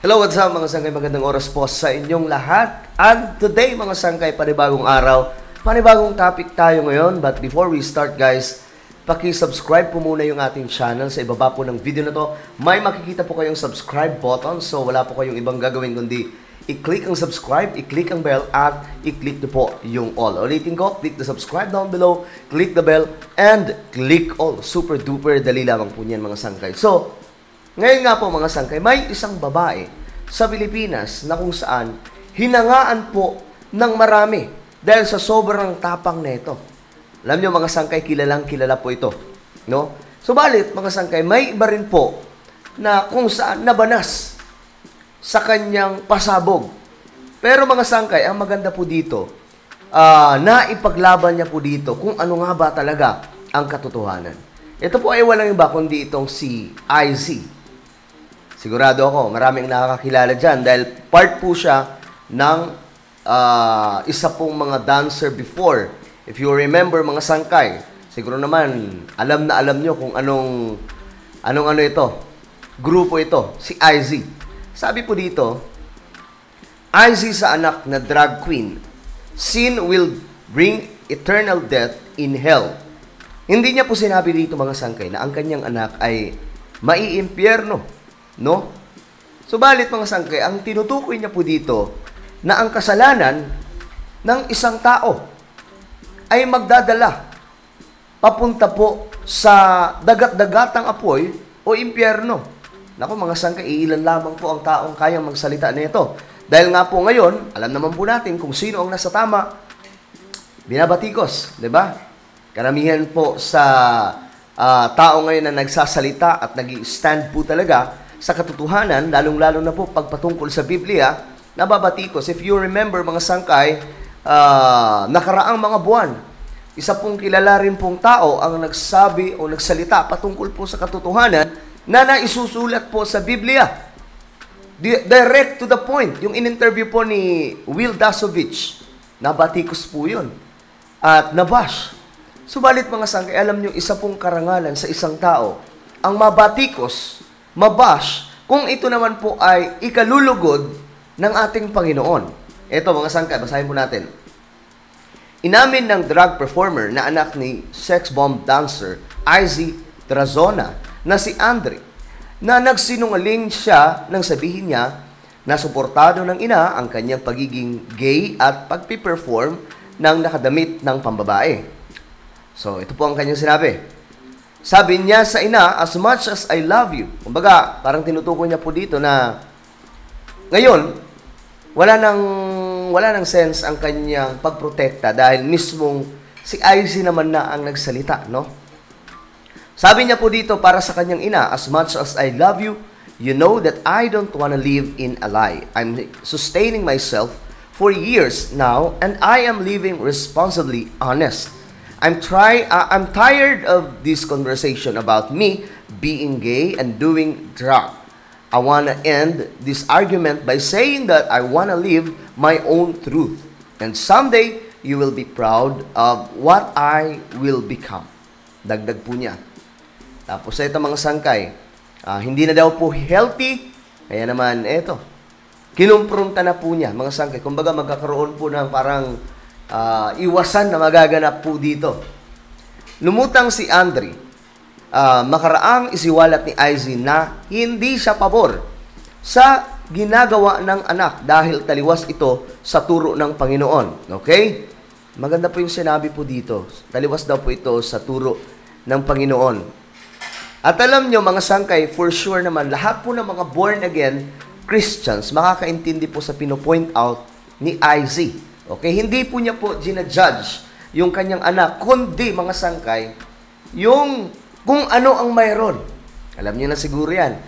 Hello, what's up mga sangkay? Magandang oras po sa inyong lahat. And today mga sangkay, panibagong araw, panibagong topic tayo ngayon. But before we start guys, paki-subscribe po muna yung ating channel. Sa ibaba po ng video na to, may makikita po kayong subscribe button. So wala po kayong ibang gagawin kundi i-click ang subscribe, i-click ang bell, at i-click na po yung all. Ulitin ko, click the subscribe down below, click the bell, and click all. Super duper dali lamang po niyan mga sangkay. So, ngayon nga po mga sangkay, may isang babae sa Pilipinas na kung saan hinangaan po ng marami dahil sa sobrang tapang nito. Alam nyo mga sangkay, kilalang kilala po ito. No? Subalit mga sangkay, may iba rin po na kung saan nabanas sa kanyang pasabog. Pero mga sangkay, ang maganda po dito, naipaglaban niya po dito kung ano nga ba talaga ang katotohanan. Ito po ay walang iba kundi itong si IZ. Sigurado ako, maraming nakakakilala dyan dahil part po siya ng isa pong mga dancer before. If you remember mga sangkay, siguro naman alam na alam nyo kung anong ito, grupo ito, si IZ. Sabi po dito, IZ sa anak na drag queen, sin will bring eternal death in hell. Hindi niya po sinabi dito mga sangkay na ang kanyang anak ay maiimpyerno. No? Subalit mga sangkay, ang tinutukoy niya po dito na ang kasalanan ng isang tao ay magdadala papunta po sa dagat-dagatang apoy o impyerno. Naku mga sangkay, iilan lamang po ang taong kayang magsalita nito. Dahil nga po ngayon, alam naman po natin kung sino ang nasa tama, binabatikos, di ba? Karamihan po sa tao ngayon na nagsasalita at nag-stand po talaga sa katotohanan, lalong-lalo na po pagpatungkol sa Biblia, nababatikos. If you remember mga sangkay, nakaraang mga buwan, isa pong kilala rin pong tao ang nagsabi o nagsalita patungkol po sa katotohanan na naisusulat po sa Biblia. Direct to the point. Yung in-interview po ni Will Dasovich, nabatikos po yun. At nabash. Subalit mga sangkay, alam nyo, isa pong karangalan sa isang tao, ang mabatikos, mabash, kung ito naman po ay ikalulugod ng ating Panginoon. Ito mga sangkay, basahin po natin. Inamin ng drag performer na anak ni sex bomb dancer IZ Trazona na si Andre na nagsinungaling siya nang sabihin niya na suportado ng ina ang kanyang pagiging gay at pagpiperform ng nakadamit ng pambabae. So, ito po ang kanyang sinabi. Sabi niya sa ina, as much as I love you. Kumbaga, parang tinutukoy niya po dito na ngayon, wala nang sense ang kanyang pagprotekta dahil mismong si IZ naman na ang nagsalita, no? Sabi niya po dito para sa kanyang ina, as much as I love you, you know that I don't want to live in a lie. I'm sustaining myself for years now and I am living responsibly honest. I'm tired of this conversation about me being gay and doing drag. I want to end this argument by saying that I want to live my own truth. And someday, you will be proud of what I will become. Dagdag po niya. Tapos ito mga sangkay, hindi na daw po healthy. Kaya naman, eto, kinumpronta na po niya, mga sangkay. Kumbaga magkakaroon po ng parang iwasan na magaganap po dito. Lumutang si Andre, makaraang isiwalat ni IZ na hindi siya pabor sa ginagawa ng anak dahil taliwas ito sa turo ng Panginoon. Okay? Maganda po yung sinabi po dito. Taliwas daw po ito sa turo ng Panginoon. At alam nyo mga sangkay, for sure naman, lahat po ng mga born again Christians makakaintindi po sa pinopoint out ni IZ. Okay, hindi po niya po ginajudge yung kanyang anak, kundi mga sangkay, yung kung ano ang mayroon. Alam niyo na siguro yan.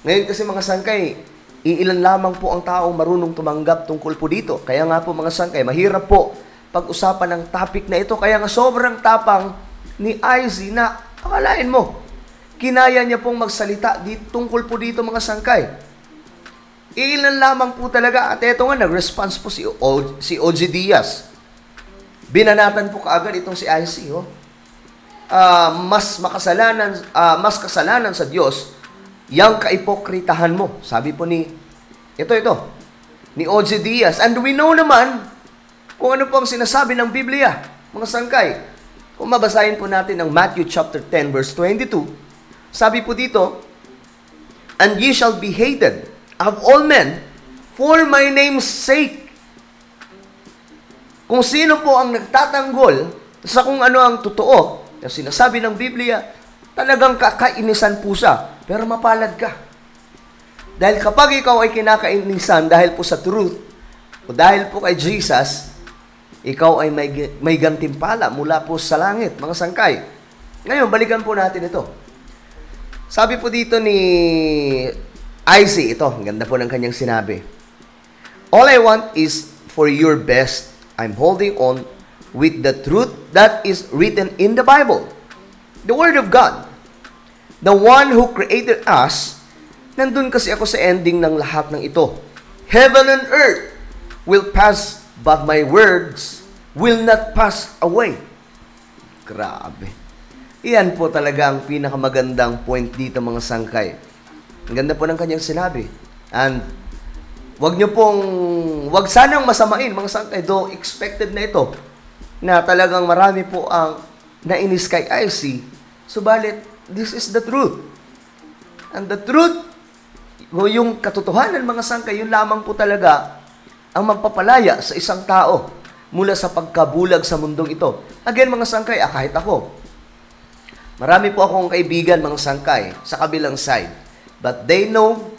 Ngayon kasi mga sangkay, iilan lamang po ang taong marunong tumanggap tungkol po dito. Kaya nga po mga sangkay, mahirap po pag-usapan ng topic na ito. Kaya nga sobrang tapang ni IZ na akalain mo, kinaya niya pong magsalita tungkol po dito mga sangkay. Ilan lamang po talaga. At ito nga, nag-response po si OG Diaz. Binanatan po kaagad itong si IC. Mas kasalanan sa Diyos yang kaipokritahan mo. Sabi po ni Ito. Ni O.J. Diaz. And we know naman kung ano po ang sinasabi ng Biblia, mga sangkay. Kung mabasahin po natin ang Matthew chapter 10 verse 22, sabi po dito, "And ye shall be hated of all men for my name's sake." Kung sino po ang nagtatanggol sa kung ano ang totoo, na sinasabi ng Biblia, talagang kakainisan po siya. Pero mapalad ka. Dahil kapag ikaw ay kinakainisan dahil po sa truth, o dahil po kay Jesus, ikaw ay may gantimpala mula po sa langit, mga sangkay. Ngayon, balikan po natin ito. Sabi po dito ni Isaac, ito, ang ganda po ng kanyang sinabi. "All I want is for your best. I'm holding on with the truth that is written in the Bible. The Word of God. The one who created us." Nandun kasi ako sa ending ng lahat ng ito. "Heaven and earth will pass, but my words will not pass away." Grabe. Iyan po talaga ang pinakamagandang point dito, mga sangkay. Ang ganda po ng kanyang sinabi. And wag sanang masamain, mga sangkay, though expected na ito, na talagang marami po ang nainis kay IC. Subalit, this is the truth. And the truth, yung katotohanan, mga sangkay, yun lamang po talaga ang magpapalaya sa isang tao mula sa pagkabulag sa mundong ito. Again, mga sangkay, kahit ako, marami po akong kaibigan, mga sangkay, sa kabilang side. But they know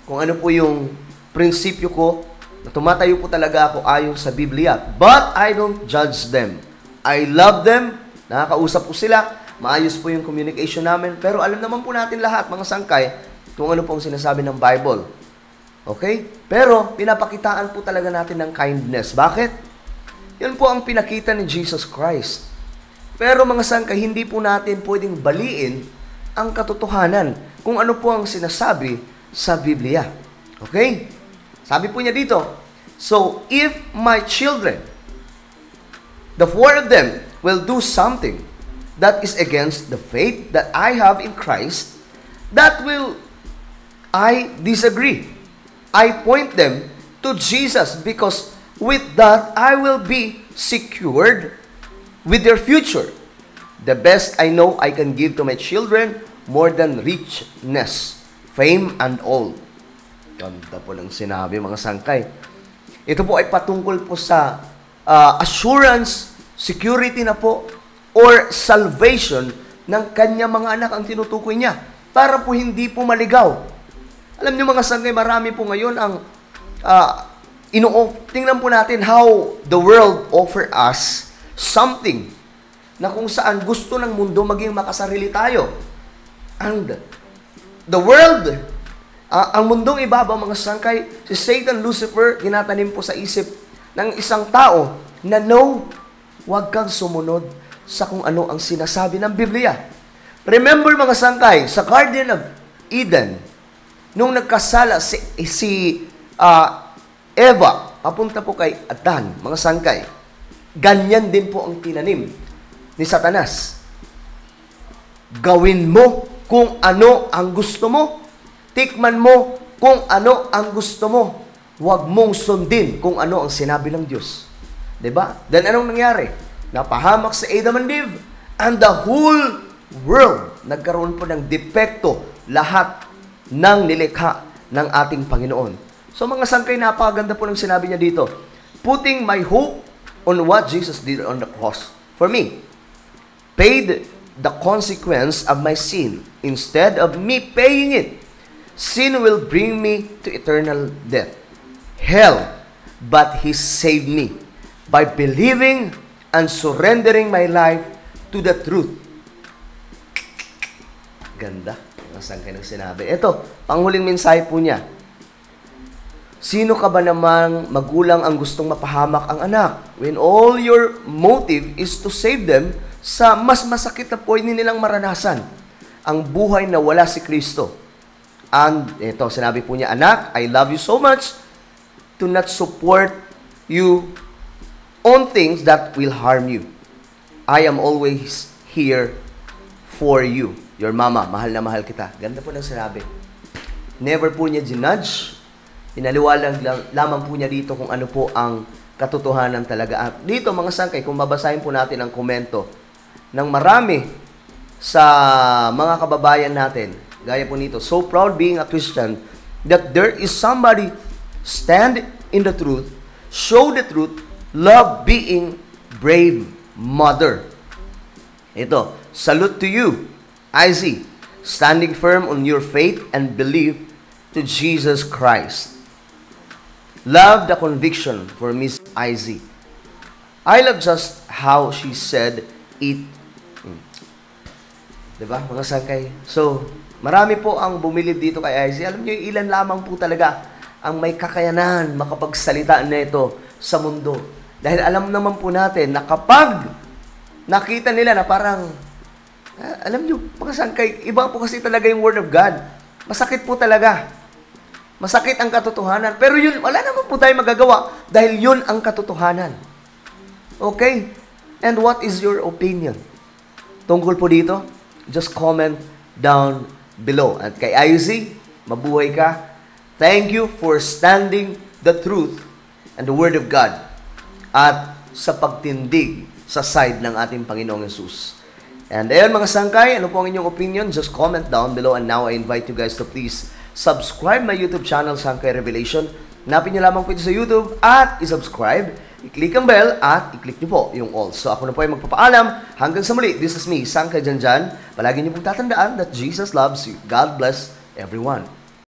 kung ano po yung prinsipyo ko, na tumatayo po talaga ako ayon sa Biblia. But I don't judge them. I love them. Nakakausap po sila. Maayos po yung communication namin. Pero alam naman po natin lahat, mga sangkay, kung ano po ang sinasabi ng Bible. Okay? Pero, pinapakitaan po talaga natin ng kindness. Bakit? Yan po ang pinakita ni Jesus Christ. Pero mga sangkay, hindi po natin pwedeng baliin ang katotohanan kung ano po ang sinasabi sa Biblia. Okay? Sabi po niya dito, "So, if my children, the four of them, will do something that is against the faith that I have in Christ, that will I disagree. I point them to Jesus because with that I will be secured with their future. The best I know I can give to my children more than richness, fame, and all." Ganda po ng sinabi, mga sangkay. Ito po ay patungkol po sa assurance, security na po, or salvation ng kanya mga anak ang tinutukoy niya. Para po hindi po maligaw. Alam niyo, mga sangkay, marami po ngayon ang tingnan po natin how the world offer us something na kung saan gusto ng mundo maging makasarili tayo. And the world, ang mundong ibabaw, mga sangkay, si Satan, Lucifer, tinatanim po sa isip ng isang tao na no, huwag kang sumunod sa kung ano ang sinasabi ng Biblia. Remember, mga sangkay, sa Garden of Eden, nung nagkasala si Eva, papunta po kay Adan, mga sangkay, ganyan din po ang tinanim ni Satanas. Gawin mo kung ano ang gusto mo. Tikman mo kung ano ang gusto mo. Huwag mong sundin kung ano ang sinabi ng Diyos. Diba? Then anong nangyari? Napahamak sa Adam and Eve, and the whole world nagkaroon po ng depekto, lahat ng nilikha ng ating Panginoon. So mga sangkay, napakaganda po ng sinabi niya dito. Putting my hope on what Jesus did on the cross for me. Paid the consequence of my sin instead of me paying it. Sin will bring me to eternal death, hell, but He saved me by believing and surrendering my life to the truth. Ganda. Saan kayo nang sinabi? Ito, panghuling mensahe po niya. Sino ka ba namang magulang ang gustong mapahamak ang anak when all your motive is to save them sa mas masakit na pwede nilang maranasan, ang buhay na wala si Kristo? And ito, sinabi po niya, anak, I love you so much to not support you on things that will harm you. I am always here for you. Your mama, mahal na mahal kita. Ganda po ng sinabi. Never po niya ginudge Pinaliwalag lamang po niya dito kung ano po ang katotohanan talaga. At dito mga sangkay, kung babasahin po natin ang komento ng marami sa mga kababayan natin, gaya po nito, so proud being a Christian that there is somebody stand in the truth, show the truth, love being brave mother. Ito, salute to you, IZ, standing firm on your faith and belief to Jesus Christ. Love the conviction for Miss IZ. I love just how she said it. Diba, mga sangkay? So, marami po ang bumilib dito kay IZ. Alam niyo, ilan lamang po talaga ang may kakayanan makapagsalita nito sa mundo. Dahil alam naman po natin na kapag nakita nila na parang, alam niyo, mga sangkay, iba po kasi talaga yung Word of God. Masakit po talaga. Masakit ang katotohanan. Pero yun, wala naman po tayo magagawa dahil yun ang katotohanan. Okay? And what is your opinion? Tungkol po dito? Just comment down below. At kay IZ, mabuhay ka. Thank you for standing the truth and the Word of God at sa pagtindig sa side ng ating Panginoong Yesus. And ayun mga sangkay, ano po ang inyong opinion? Just comment down below. And now I invite you guys to please subscribe my YouTube channel, Sangkay Revelation. Hanapin nyo lamang po ito sa YouTube at isubscribe. I-click ang bell at i-click nyo po yung all. So ako na po ay magpapaalam. Hanggang sa muli, this is me, Sangkay Janjan. Palagi nyo pong tatandaan that Jesus loves you. God bless everyone.